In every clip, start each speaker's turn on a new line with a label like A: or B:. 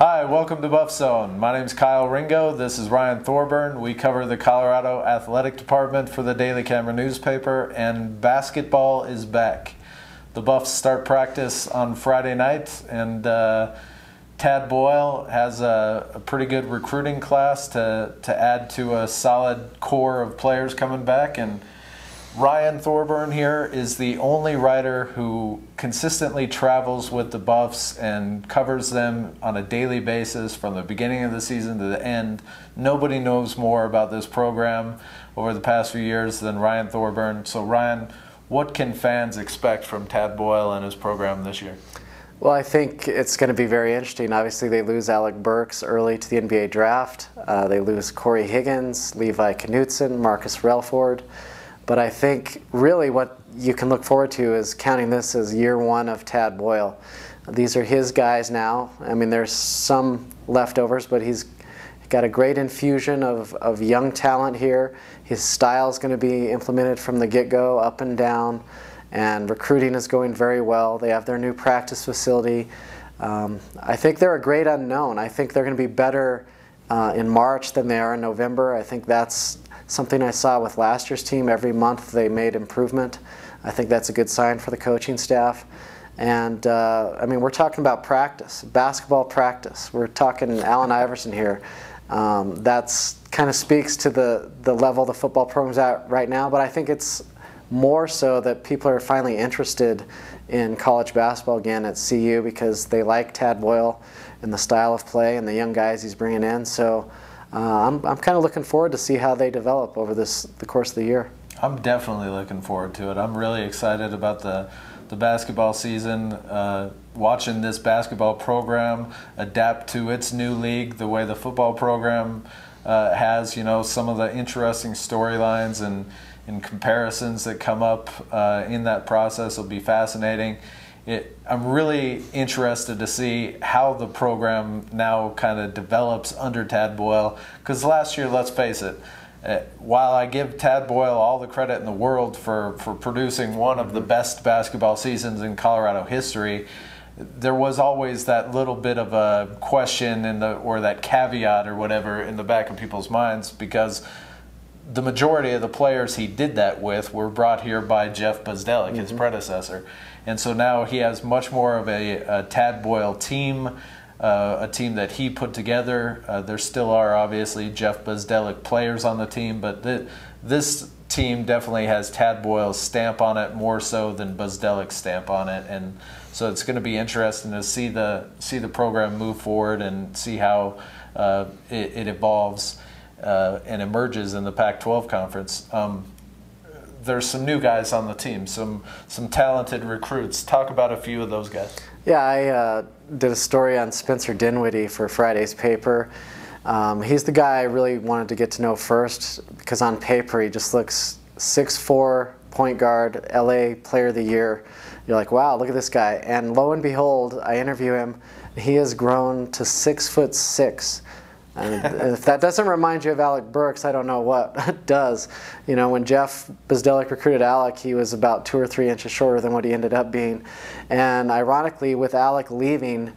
A: Hi, welcome to Buffzone. My name is Kyle Ringo. This is Ryan Thorburn. We cover the Colorado Athletic Department for the Daily Camera newspaper, and basketball is back. The Buffs start practice on Friday night, and Tad Boyle has a pretty good recruiting class to add to a solid core of players coming back. And Ryan Thorburn here is the only writer who consistently travels with the Buffs and covers them on a daily basis from the beginning of the season to the end. Nobody knows more about this program over the past few years than Ryan Thorburn. So Ryan, what can fans expect from Tad Boyle and his program this year?
B: Well, I think it's going to be very interesting. Obviously, they lose Alec Burks early to the NBA draft. They lose Corey Higgins, Levi Knutson, Marcus Relford. But I think really what you can look forward to is counting this as year one of Tad Boyle. These are his guys now. I mean, there's some leftovers, but he's got a great infusion of young talent here. His style is going to be implemented from the get-go, up and down, and recruiting is going very well. They have their new practice facility. I think they're a great unknown. I think they're going to be better in March than they are in November. I think that's something I saw with last year's team. Every month they made improvement. I think that's a good sign for the coaching staff. And I mean, we're talking about practice, basketball practice. We're talking Allen Iverson here. That's kind of speaks to the level the football program's at right now, but I think it's more so that people are finally interested in college basketball again at CU because they like Tad Boyle and the style of play and the young guys he's bringing in. So I'm kind of looking forward to see how they develop over the course of the year.
A: I'm definitely looking forward to it. I'm really excited about the basketball season, watching this basketball program adapt to its new league the way the football program has. You know, some of the interesting storylines and comparisons that come up in that process will be fascinating. I'm really interested to see how the program now kind of develops under Tad Boyle, because last year, let's face it, while I give Tad Boyle all the credit in the world for producing one of the best basketball seasons in Colorado history, there was always that little bit of a question or that caveat or whatever in the back of people's minds, because the majority of the players he did that with were brought here by Jeff Bzdelik, his predecessor. And so now he has much more of a Tad Boyle team, a team that he put together. There still are obviously Jeff Bzdelik players on the team, but this team definitely has Tad Boyle's stamp on it more so than Bzdelik's stamp on it. And so it's going to be interesting to see the program move forward and see how it evolves and emerges in the Pac-12 conference. There's some new guys on the team, some talented recruits. Talk about a few of those guys. Yeah,
B: I did a story on Spencer Dinwiddie for Friday's paper. He's the guy I really wanted to get to know first because on paper he just looks 6'4", point guard, LA Player of the Year. You're like, wow, look at this guy. And lo and behold, I interview him. He has grown to 6'6". And if that doesn't remind you of Alec Burks, I don't know what does. You know, when Jeff Bzdelik recruited Alec, he was about 2 or 3 inches shorter than what he ended up being. And ironically, with Alec leaving,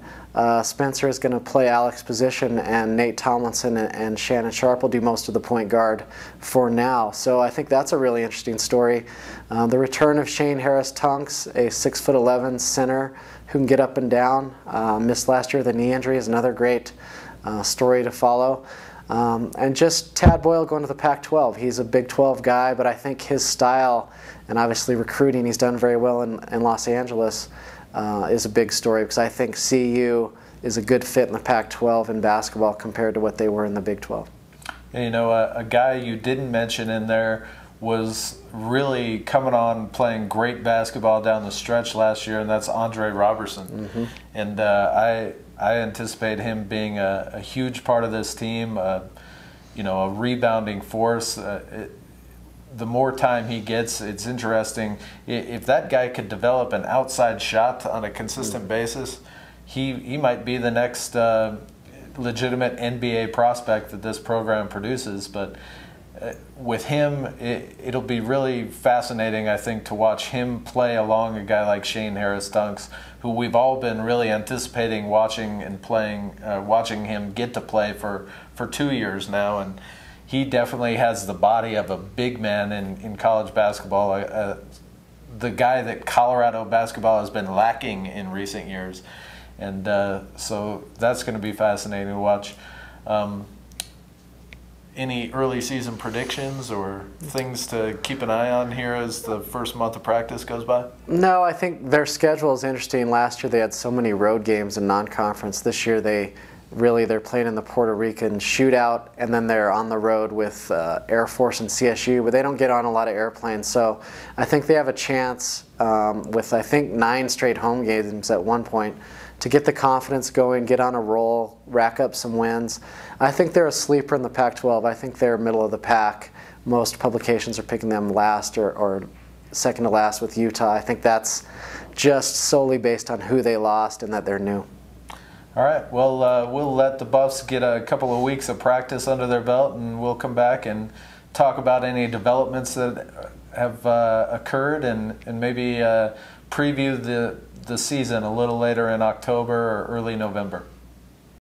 B: Spencer is going to play Alec's position, and Nate Tomlinson and Shannon Sharp will do most of the point guard for now. So I think that's a really interesting story. The return of Shane Harris-Tunks, a 6'11" center who can get up and down, missed last year with a knee injury, is another great story to follow. And just Tad Boyle going to the Pac-12. He's a Big 12 guy, but I think his style and obviously recruiting, he's done very well in Los Angeles, is a big story because I think CU is a good fit in the Pac-12 in basketball compared to what they were in the Big 12.
A: And you know, a guy you didn't mention in there was really coming on playing great basketball down the stretch last year, and that's Andre Robertson. And I anticipate him being a huge part of this team, you know, a rebounding force. The more time he gets, it's interesting. If that guy could develop an outside shot on a consistent basis, he might be the next legitimate NBA prospect that this program produces. But with him, it'll be really fascinating, I think, to watch him play along a guy like Shane Harris-Dunks, who we've all been really anticipating watching and playing, watching him get to play for 2 years now. And he definitely has the body of a big man in college basketball, the guy that Colorado basketball has been lacking in recent years. And so that's going to be fascinating to watch. Any early season predictions or things to keep an eye on here as the first month of practice goes by?
B: No, I think their schedule is interesting. Last year they had so many road games in non-conference. This year they're playing in the Puerto Rican shootout, and then they're on the road with Air Force and CSU, but they don't get on a lot of airplanes. So I think they have a chance with, I think, 9 straight home games at one point to get the confidence going, get on a roll, rack up some wins. I think they're a sleeper in the Pac-12. I think they're middle of the pack. Most publications are picking them last or second to last with Utah. I think that's just solely based on who they lost and that they're new.
A: All right, well, we'll let the Buffs get a couple of weeks of practice under their belt, and we'll come back and talk about any developments that have occurred and maybe preview the season a little later in October or early November.